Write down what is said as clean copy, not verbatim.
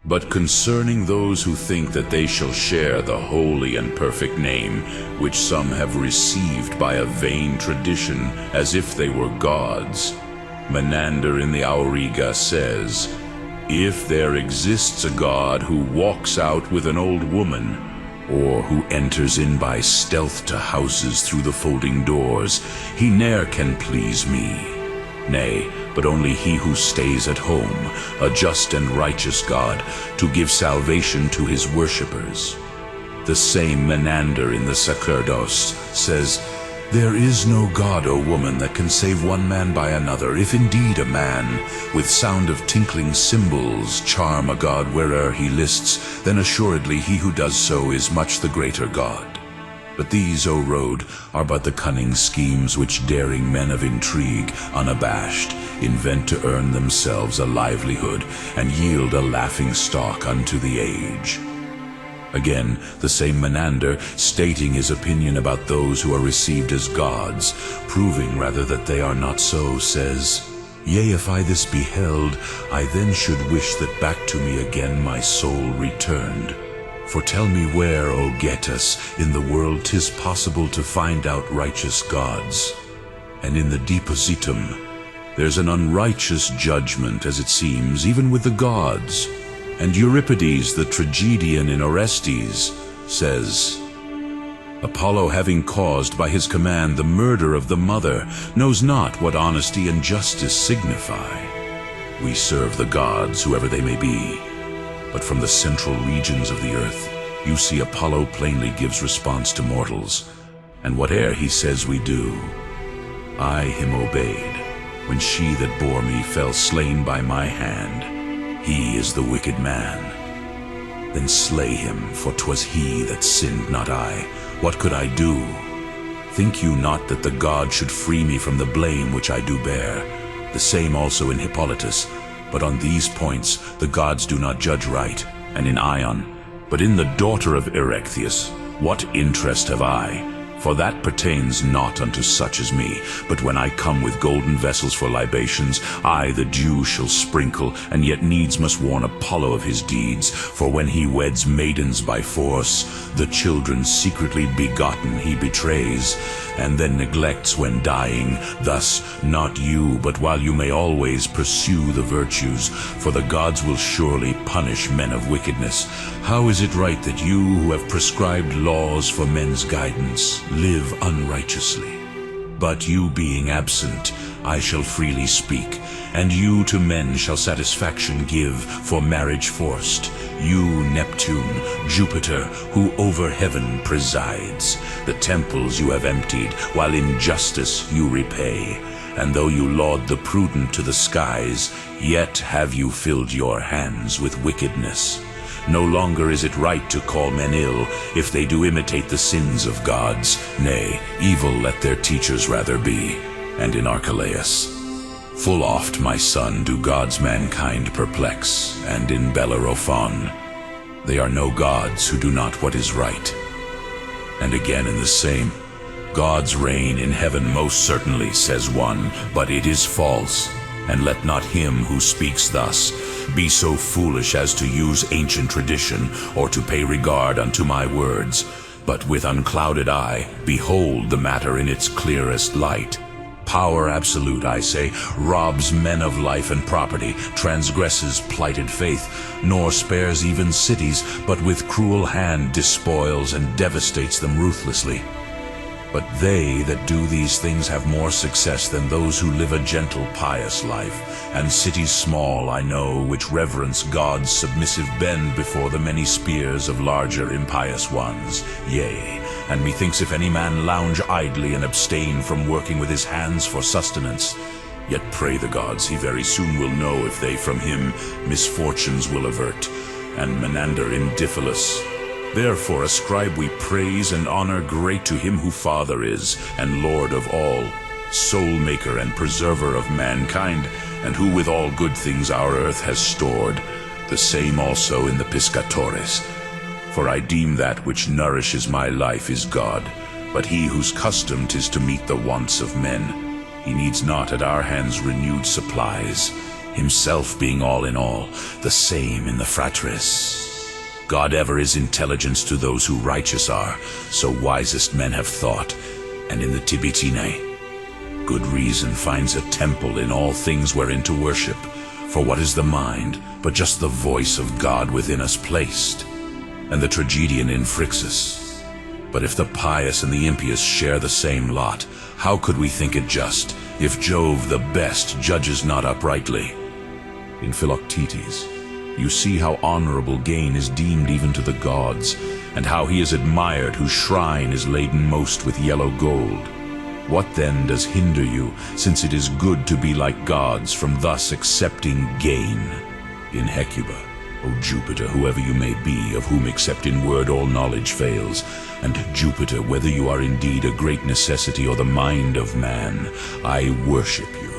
But concerning those who think that they shall share the holy and perfect name, which some have received by a vain tradition, as if they were gods, Menander in the Auriga says, if there exists a god who walks out with an old woman, or who enters in by stealth to houses through the folding doors, he ne'er can please me. Nay, but only he who stays at home, a just and righteous God, to give salvation to his worshippers. The same Menander in the Sacerdos says, there is no god, O woman, that can save one man by another, if indeed a man, with sound of tinkling cymbals, charm a god where'er he lists, then assuredly he who does so is much the greater god. But these, O road, are but the cunning schemes which daring men of intrigue, unabashed, invent to earn themselves a livelihood, and yield a laughing stock unto the age. Again, the same Menander, stating his opinion about those who are received as gods, proving rather that they are not so, says, yea, if I this beheld, I then should wish that back to me again my soul returned. For tell me where, O Getus, in the world 'tis possible to find out righteous gods. And in the depositum, there's an unrighteous judgment, as it seems, even with the gods. And Euripides, the tragedian in Orestes, says, Apollo, having caused by his command the murder of the mother, knows not what honesty and justice signify. We serve the gods, whoever they may be. But from the central regions of the earth, you see Apollo plainly gives response to mortals, and whate'er he says we do. I him obeyed, when she that bore me fell slain by my hand. He is the wicked man. Then slay him, for 'twas he that sinned, not I. What could I do? Think you not that the God should free me from the blame which I do bear? The same also in Hippolytus. But on these points the gods do not judge right, and in Ion. But in the daughter of Erechtheus, what interest have I? For that pertains not unto such as me. But when I come with golden vessels for libations, I the dew shall sprinkle, and yet needs must warn Apollo of his deeds. For when he weds maidens by force, the children secretly begotten he betrays, and then neglects when dying. Thus not you, but while you may always pursue the virtues, for the gods will surely punish men of wickedness. How is it right that you, who have prescribed laws for men's guidance, live unrighteously? But you being absent, I shall freely speak, and you to men shall satisfaction give, for marriage forced. You, Neptune, Jupiter, who over heaven presides, the temples you have emptied, while injustice you repay. And though you laud the prudent to the skies, yet have you filled your hands with wickedness. No longer is it right to call men ill, if they do imitate the sins of gods. Nay, evil let their teachers rather be. And in Archelaus, full oft, my son, do gods mankind perplex, and in Bellerophon, they are no gods who do not what is right. And again in the same, gods reign in heaven most certainly, says one, but it is false. And let not him who speaks thus be so foolish as to use ancient tradition, or to pay regard unto my words, but with unclouded eye behold the matter in its clearest light. Power absolute, I say, robs men of life and property, transgresses plighted faith, nor spares even cities, but with cruel hand despoils and devastates them ruthlessly. But they that do these things have more success than those who live a gentle, pious life. And cities small, I know, which reverence God's submissive bend before the many spears of larger impious ones. Yea, and methinks if any man lounge idly and abstain from working with his hands for sustenance, yet pray the gods he very soon will know if they from him misfortunes will avert. And Menander in Diphilus, therefore ascribe we praise and honor great to him who Father is, and Lord of all, soul maker and preserver of mankind, and who with all good things our earth has stored, the same also in the Piscatores. For I deem that which nourishes my life is God, but he whose custom 'tis to meet the wants of men. He needs not at our hands renewed supplies. himself being all in all, the same in the fratris. God ever is intelligence to those who righteous are, so wisest men have thought, and in the Tibitine, good reason finds a temple in all things wherein to worship. For what is the mind, but just the voice of God within us placed? And the tragedian in Phrixus. But if the pious and the impious share the same lot, how could we think it just, if Jove the best judges not uprightly? In Philoctetes, you see how honorable gain is deemed even to the gods, and how he is admired whose shrine is laden most with yellow gold. What then does hinder you, since it is good to be like gods, from thus accepting gain? In Hecuba, O Jupiter, whoever you may be, of whom except in word all knowledge fails, and Jupiter, whether you are indeed a great necessity or the mind of man, I worship you.